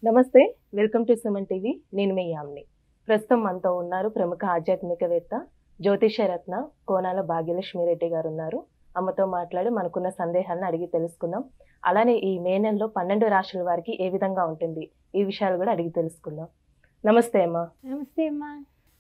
నమస్తే. Welcome to Suman TV. నేను మీ యామిని. ప్రస్తుతం మనతో ఉన్నారు ప్రముఖ ఆధ్యాత్మికవేత్త, జ్యోతిషరత్న కోనాల భాగ్యలక్ష్మి రెడ్డి గారు ఉన్నారు. అమ్మతో మాట్లాడి మనకున్న సందేహాలను అడిగి తెలుసుకుందాం. అలానే ఈ మే నెలలో 12 రాశుల వారికి ఏ విధంగా ఉంటుంది, ఈ విషయాలు కూడా అడిగి తెలుసుకుందాం. నమస్తే అమ్మా. నమస్తే అమ్మా.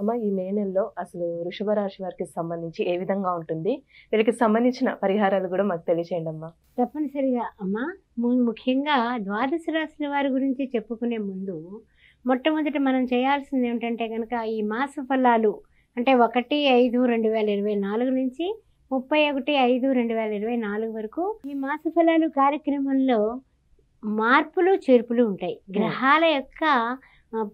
అమ్మ, ఈ మే నెలలో అసలు వృషభ రాశి వారికి సంబంధించి ఏ విధంగా ఉంటుంది, వీరికి సంబంధించిన పరిహారాలు కూడా మాకు తెలియచేయండి అమ్మా. తప్పనిసరిగా అమ్మా. ముఖ్యంగా ద్వాదశ రాశుల వారి గురించి చెప్పుకునే ముందు మొట్టమొదట మనం చేయాల్సింది ఏమిటంటే కనుక ఈ మాస ఫలాలు అంటే 1/5/2024 నుంచి 31/5/2024 వరకు ఈ మాస ఫలాలు కార్యక్రమంలో మార్పులు చేర్పులు ఉంటాయి. గ్రహాల యొక్క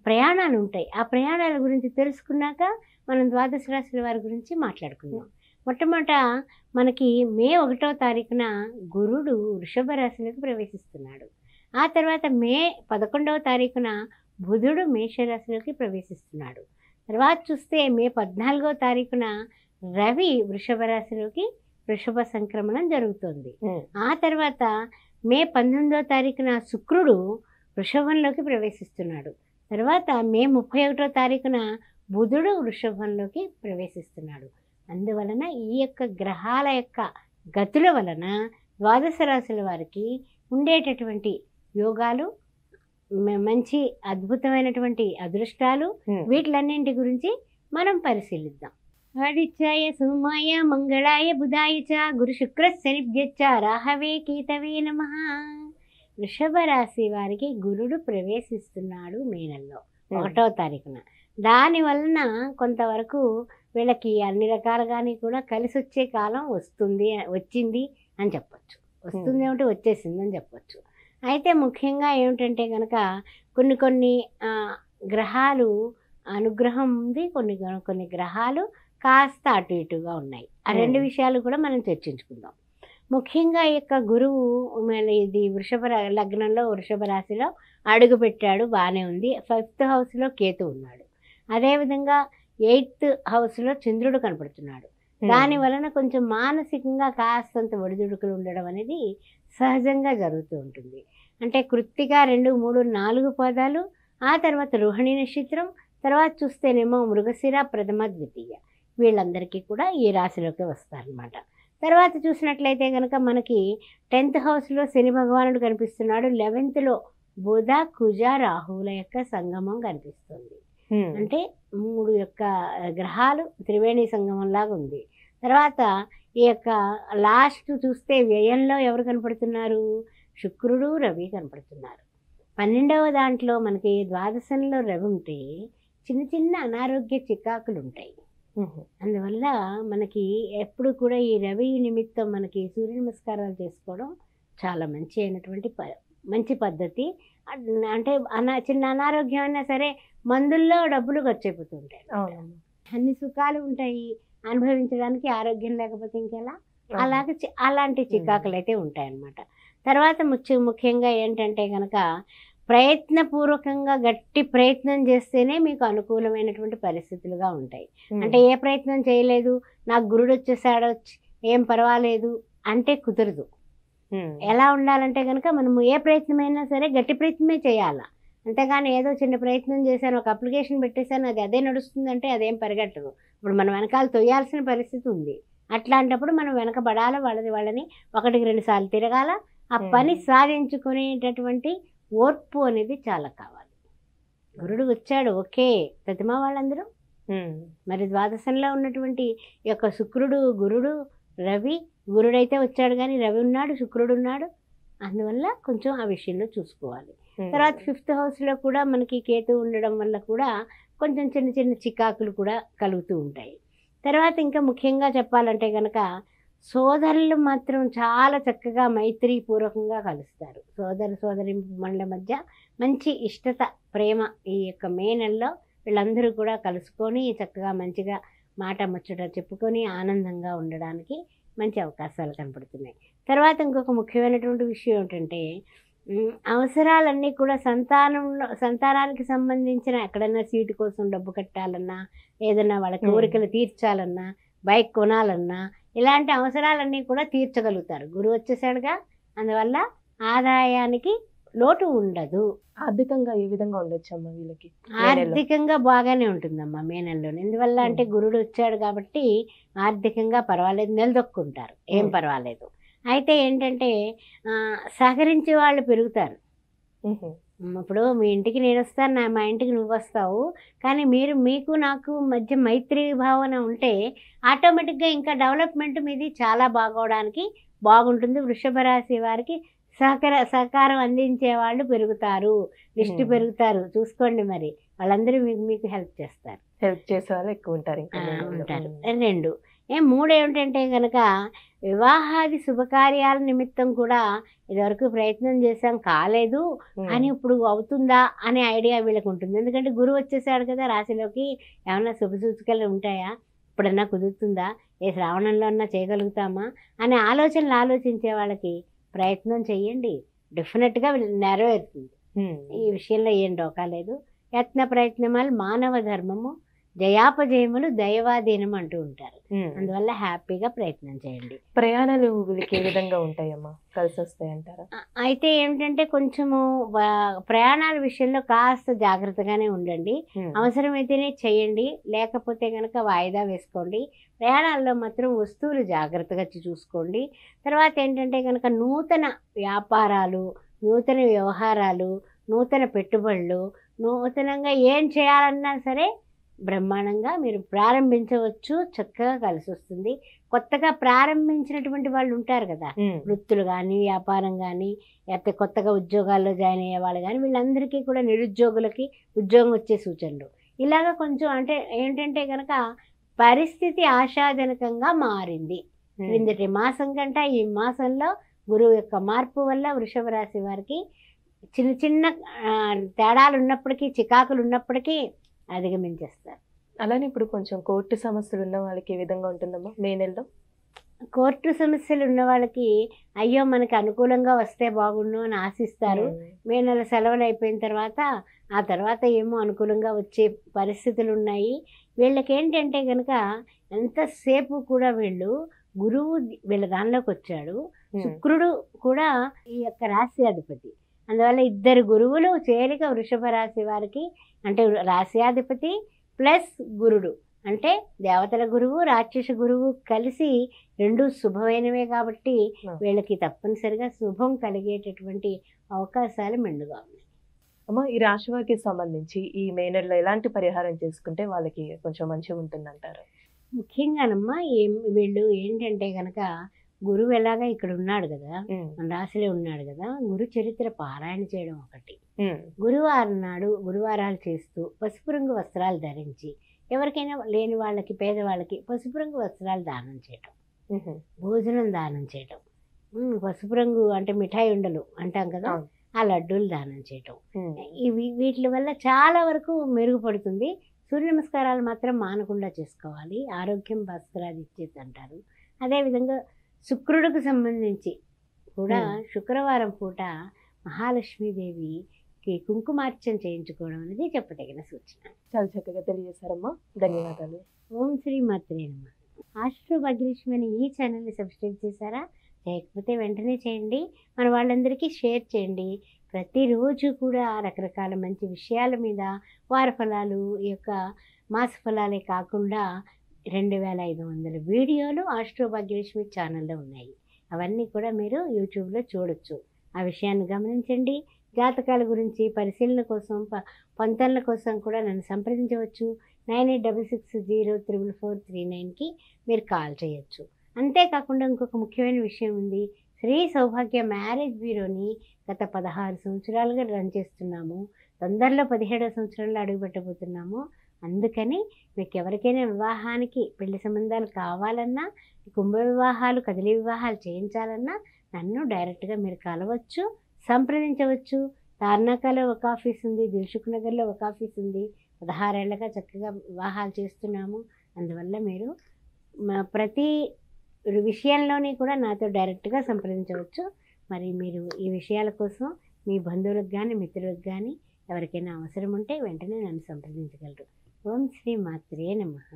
ప్రయాణాలు ఉంటాయి. ఆ ప్రయాణాల గురించి తెలుసుకున్నాక మనం ద్వాదశ రాశుల వారి గురించి మాట్లాడుకుందాం. మొట్టమొదట మనకి మే 1వ తారీఖున గురుడు వృషభ రాశిలోకి ప్రవేశిస్తున్నాడు. ఆ తర్వాత మే 11వ తారీఖున బుధుడు మేషరాశిలోకి ప్రవేశిస్తున్నాడు. తర్వాత చూస్తే మే 14వ తారీఖున రవి వృషభ రాశిలోకి వృషభ సంక్రమణం జరుగుతుంది. ఆ తర్వాత మే 19వ తారీఖున శుక్రుడు వృషభంలోకి ప్రవేశిస్తున్నాడు. తర్వాత మే 31వ తారీఖున బుధుడు వృషభంలోకి ప్రవేశిస్తున్నాడు. అందువలన ఈ యొక్క గ్రహాల యొక్క గతుల వలన ద్వాదశ రాశుల వారికి ఉండేటటువంటి యోగాలు, మంచి అద్భుతమైనటువంటి అదృష్టాలు, వీటిలన్నింటి గురించి మనం పరిశీలిద్దాం. ఆదిత్యాయ సోమాయ మంగళాయ బుధాయ చ గురు శుక్ర శనిభ్యశ్చ రాహవే కేతవే నమః. వృషభ రాశి వారికి గురుడు ప్రవేశిస్తున్నాడు మే నెలలో 1వ తారీఖున. దాని వలన కొంతవరకు వీళ్ళకి అన్ని రకాలుగాని కూడా కలిసి వచ్చే కాలం వచ్చింది అని చెప్పచ్చు. వస్తుంది ఏమిటి, వచ్చేసింది అని చెప్పచ్చు. అయితే ముఖ్యంగా ఏమిటంటే కనుక కొన్ని గ్రహాలు అనుగ్రహం ఉంది, కొన్ని గ్రహాలు కాస్త అటు ఇటుగా ఉన్నాయి. ఆ రెండు విషయాలు కూడా మనం చర్చించుకుందాం. ముఖ్యంగా ఈ యొక్క గురువు ఇది వృషభ లగ్నంలో వృషభ రాశిలో అడుగు పెట్టాడు, బాగానే ఉంది. 5th హౌస్లో కేతు ఉన్నాడు. అదేవిధంగా 8th హౌస్లో చంద్రుడు కనపడుతున్నాడు. దాని వలన కొంచెం మానసికంగా కాస్తంత ఒడిదుడుకులు ఉండడం అనేది సహజంగా జరుగుతూ ఉంటుంది. అంటే కృత్తిక 2, 3, 4 పాదాలు, ఆ తర్వాత రోహిణి నక్షత్రం, తర్వాత చూస్తేనేమో మృగశిర ప్రథమ ద్వితీయ, వీళ్ళందరికీ కూడా ఈ రాశిలోకి వస్తారనమాట. తర్వాత చూసినట్లయితే కనుక మనకి 10th హౌస్లో శని భగవానుడు కనిపిస్తున్నాడు. 11th బుధ కుజ రాహువుల యొక్క సంగమం కనిపిస్తుంది. అంటే 3 యొక్క గ్రహాలు త్రివేణి సంగమం లాగా ఉంది. తర్వాత ఈ యొక్క లాస్ట్ చూస్తే వ్యయంలో ఎవరు కనపడుతున్నారు, శుక్రుడు రవి కనపడుతున్నారు. 12వ దాంట్లో మనకి ద్వాదశంలో రవి ఉంటే చిన్న చిన్న అనారోగ్య చికాకులు ఉంటాయి. అందువల్ల మనకి ఎప్పుడు కూడా ఈ రవి నిమిత్తం మనకి సూర్య నమస్కారాలు చేసుకోవడం చాలా మంచి పద్ధతి. అంటే చిన్న అనారోగ్యం అయినా సరే మందుల్లో డబ్బులు ఖర్చు అయిపోతుంటాయి. అన్ని సుఖాలు ఉంటాయి అనుభవించడానికి, ఆరోగ్యం లేకపోతే ఇంకెలా. అలాంటి చికాకులు అయితే ఉంటాయన్నమాట. తర్వాత ముఖ్యంగా ఏంటంటే కనుక ప్రయత్నపూర్వకంగా గట్టి ప్రయత్నం చేస్తేనే మీకు అనుకూలమైనటువంటి పరిస్థితులుగా ఉంటాయి. అంటే ఏ ప్రయత్నం చేయలేదు, నాకు గురుడు వచ్చేసాడు, ఏం పర్వాలేదు అంటే కుదరదు. ఎలా ఉండాలంటే కనుక మనము ఏ ప్రయత్నమైనా సరే గట్టి ప్రయత్నమే చేయాలా. అంతేగాని ఏదో చిన్న ప్రయత్నం చేశాను, ఒక అప్లికేషన్ పెట్టేశాను, అదే నడుస్తుందంటే అదేం పరిగెట్టదు. ఇప్పుడు మనం వెనకాల తొయ్యాల్సిన పరిస్థితి ఉంది. అట్లాంటప్పుడు మనం వెనకబడాల, వాళ్ళని 1-2 సార్లు తిరగాల. ఆ పని సాధించుకునేటటువంటి ఓర్పు అనేది చాలా కావాలి. గురుడు వచ్చాడు, ఓకే, ప్రతిమ వాళ్ళందరూ మరి ద్వాదశంలో ఉన్నటువంటి ఈ యొక్క శుక్రుడు, గురుడు, రవి, గురుడైతే వచ్చాడు కానీ రవి ఉన్నాడు, శుక్రుడు ఉన్నాడు. అందువల్ల కొంచెం ఆ విషయంలో చూసుకోవాలి. తర్వాత 5th హౌస్లో కూడా మనకి కేతు ఉండడం వల్ల కూడా కొంచెం చిన్న చిన్న చికాకులు కూడా కలుగుతూ ఉంటాయి. తర్వాత ఇంకా ముఖ్యంగా చెప్పాలంటే కనుక సోదరులు మాత్రం చాలా చక్కగా మైత్రీపూర్వకంగా కలుస్తారు. సోదరి మనుల మధ్య మంచి ఇష్టత, ప్రేమ ఈ యొక్క మే నెలలో వీళ్ళందరూ కూడా కలుసుకొని చక్కగా మంచిగా మాట ముచ్చట చెప్పుకొని ఆనందంగా ఉండడానికి మంచి అవకాశాలు కనపడుతున్నాయి. తర్వాత ఇంకొక ముఖ్యమైనటువంటి విషయం ఏంటంటే అవసరాలన్నీ కూడా సంతానానికి సంబంధించిన ఎక్కడన్నా సీటు కోసం డబ్బు కట్టాలన్నా, ఏదన్నా వాళ్ళ కోరికలు తీర్చాలన్నా, బైక్ కొనాలన్నా, ఇలాంటి అవసరాలన్నీ కూడా తీర్చగలుగుతారు. గురువు వచ్చేసాడుగా, అందువల్ల ఆదాయానికి లోటు ఉండదు. ఆర్థికంగా ఏ విధంగా ఉండొచ్చమ్మా వీళ్ళకి మే నెలలో? ఆర్థికంగా బాగానే ఉంటుందమ్మా మే నెలలో. ఎందువల్ల అంటే గురుడు వచ్చాడు కాబట్టి ఆర్థికంగా పర్వాలేదు, నిలదొక్కుంటారు, ఏం పర్వాలేదు. అయితే ఏంటంటే సహకరించే వాళ్ళు పెరుగుతారు. ఇప్పుడు మీ ఇంటికి నేను వస్తాను, మా ఇంటికి నువ్వు వస్తావు, కానీ మీకు నాకు మధ్య మైత్రి భావన ఉంటే ఆటోమేటిక్గా ఇంకా డెవలప్మెంట్ మీది చాలా బాగోవడానికి బాగుంటుంది. వృషభ రాశి వారికి సహకారం అందించే వాళ్ళు పెరుగుతారు, లిస్ట్ పెరుగుతారు. చూసుకోండి, మరి వాళ్ళందరూ మీకు హెల్ప్ చేస్తారు. హెల్ప్ చేసే వాళ్ళు ఎక్కువ ఉంటారు. ఉంటారు. 2 3 ఏమిటంటే కనుక వివాహాది శుభకార్యాల నిమిత్తం కూడా ఇదివరకు ప్రయత్నం చేశాం కాలేదు, కానీ ఇప్పుడు అవుతుందా అనే ఐడియా వీళ్ళకి ఉంటుంది. ఎందుకంటే గురువు వచ్చేసాడు కదా రాశిలోకి, ఏమన్నా శుభసూచికలు ఉంటాయా, ఇప్పుడన్నా కుదురుతుందా, ఏ శ్రావణంలో అన్నా చేయగలుగుతామా అనే ఆలోచనలు ఆలోచించే వాళ్ళకి ప్రయత్నం చెయ్యండి, డెఫినెట్గా నెరవేరుతుంది. ఈ విషయంలో ఏం డోకా లేదు. యత్న ప్రయత్నమాలు మానవ ధర్మము, జయాపజయములు దైవాధీనం అంటూ ఉంటారు. అందువల్ల హ్యాపీగా ప్రయత్నం చేయండి. ప్రయాణాలు వీళ్ళకి ఏ విధంగా ఉంటాయమ్మా, కలిసి వస్తాయి అంటారా? అయితే ఏమిటంటే కొంచెము ప్రయాణాల విషయంలో కాస్త జాగ్రత్తగానే ఉండండి. అవసరమైతేనే చేయండి, లేకపోతే కనుక వాయిదా వేసుకోండి. ప్రయాణాల్లో మాత్రం వస్తువులు జాగ్రత్తగా చూసుకోండి. తర్వాత ఏంటంటే కనుక నూతన వ్యాపారాలు, నూతన వ్యవహారాలు, నూతన పెట్టుబడులు, నూతనంగా ఏం చేయాలన్నా సరే బ్రహ్మాండంగా మీరు ప్రారంభించవచ్చు, చక్కగా కలిసి వస్తుంది. కొత్తగా ప్రారంభించినటువంటి వాళ్ళు ఉంటారు కదా, వృత్తులు కానీ వ్యాపారం కానీ, లేకపోతే కొత్తగా ఉద్యోగాల్లో జాయిన్ అయ్యే వాళ్ళు కానీ, వీళ్ళందరికీ కూడా నిరుద్యోగులకి ఉద్యోగం వచ్చే సూచనలు. ఇలాగ కొంచెం అంటే ఏంటంటే కనుక పరిస్థితి ఆశాజనకంగా మారింది. క్రిందటి మాసం కంటే ఈ మాసంలో గురువు యొక్క మార్పు వల్ల వృషభ రాశి వారికి చిన్న చిన్న తేడాలు ఉన్నప్పటికీ, చికాకులు ఉన్నప్పటికీ అధిగమించేస్తారు. అలానే ఇప్పుడు కొంచెం కోర్టు సమస్యలు ఉన్న వాళ్ళకి ఏ విధంగా ఉంటుందమ్మా మే నెలలో? కోర్టు సమస్యలు ఉన్న వాళ్ళకి అయ్యో మనకి అనుకూలంగా వస్తే బాగుండు అని ఆశిస్తారు. మే నెల సెలవులు అయిపోయిన తర్వాత ఆ తర్వాత ఏమో అనుకూలంగా వచ్చే పరిస్థితులు ఉన్నాయి. వీళ్ళకి ఏంటంటే కనుక ఎంతసేపు కూడా గురువు వీళ్ళ దానిలోకి వచ్చాడు, శుక్రుడు కూడా ఈ యొక్క రాశి అధిపతి. అందువల్ల 2 గురువులు చేరిక వృషభ రాశి వారికి, అంటే రాశ్యాధిపతి ప్లస్ గురుడు అంటే దేవతల గురువు, రాక్షస గురువు కలిసి 2 శుభమైనవే కాబట్టి వీళ్ళకి తప్పనిసరిగా శుభం కలిగేటటువంటి అవకాశాలు మెండుగా ఉన్నాయి. అమ్మ, ఈ రాశి వారికి సంబంధించి ఈ మే నెలలో ఎలాంటి పరిహారం చేసుకుంటే వాళ్ళకి కొంచెం మంచిగా ఉంటుందంటారు? ముఖ్యంగానమ్మా వీళ్ళు ఏంటంటే కనుక గురువు ఎలాగా ఇక్కడ ఉన్నాడు కదా, మన రాశిలో ఉన్నాడు కదా, గురు చరిత్ర పారాయణ చేయడం ఒకటి. గురువారం నాడు గురువారాలు చేస్తూ పసుపు రంగు వస్త్రాలు ధరించి ఎవరికైనా లేని వాళ్ళకి, పేదవాళ్ళకి పసుపు రంగు వస్త్రాలు దానం చేయటం, భోజనం దానం చేయటం, పసుపు రంగు అంటే మిఠాయి ఉండలు అంటాం కదా, ఆ లడ్డూలు దానం చేయటం, వీటి వల్ల చాలా వరకు మెరుగుపడుతుంది. సూర్య నమస్కారాలు మాత్రం మానకుండా చేసుకోవాలి, ఆరోగ్యం భాస్కరాది ఇచ్చేది అంటారు. అదేవిధంగా శుక్రుడికి సంబంధించి కూడా శుక్రవారం పూట మహాలక్ష్మీదేవికి కుంకుమార్చన చేయించుకోవడం అనేది చెప్పదగిన సూచన. చాలా చక్కగా తెలియజేశారమ్మా, ధన్యవాదాలు. ఓం శ్రీ మాత్రే నమః. ఆస్ట్రో భాగ్యలక్ష్మి అని ఈ ఛానల్ని సబ్స్క్రైబ్ చేశారా? చేయకపోతే వెంటనే చేయండి, మన వాళ్ళందరికీ షేర్ చేయండి. ప్రతిరోజు కూడా రకరకాల మంచి విషయాల మీద వార ఫలాలు, ఈ యొక్క మాస ఫలాలే కాకుండా 2500 వీడియోలు ఆస్ట్రో భాగ్యలక్ష్మి ఛానల్లో ఉన్నాయి. అవన్నీ కూడా మీరు యూట్యూబ్లో చూడొచ్చు. ఆ విషయాన్ని గమనించండి. జాతకాల గురించి పరిశీలన కోసం, పొంతనల కోసం కూడా నన్ను సంప్రదించవచ్చు. 9866034439కి మీరు కాల్ చేయొచ్చు. అంతేకాకుండా ఇంకొక ముఖ్యమైన విషయం ఉంది. శ్రీ సౌభాగ్య మ్యారేజ్ బ్యూరోని గత 16 సంవత్సరాలుగా రన్ చేస్తున్నాము. తొందరలో 17వ సంవత్సరంలో అడుగుపెట్టబోతున్నాము. అందుకని మీకు ఎవరికైనా వివాహానికి పెళ్లి సంబంధాలు కావాలన్నా, కుంభ వివాహాలు, కదిలి వివాహాలు చేయించాలన్నా నన్ను డైరెక్ట్గా మీరు కలవచ్చు, సంప్రదించవచ్చు. తార్నాకలో ఒక ఆఫీస్ ఉంది, దిల్సుఖ్ నగర్లో ఒక ఆఫీస్ ఉంది. 16 ఏళ్ళగా చక్కగా వివాహాలు చేస్తున్నాము. అందువల్ల మీరు ప్రతి విషయంలోని కూడా నాతో డైరెక్ట్గా సంప్రదించవచ్చు. మరి మీరు ఈ విషయాల కోసం మీ బంధువులకు కానీ, మిత్రులకు కానీ ఎవరికైనా అవసరం ఉంటే వెంటనే నన్ను సంప్రదించగలరు. ఓం శ్రీ మాత్రే నమః.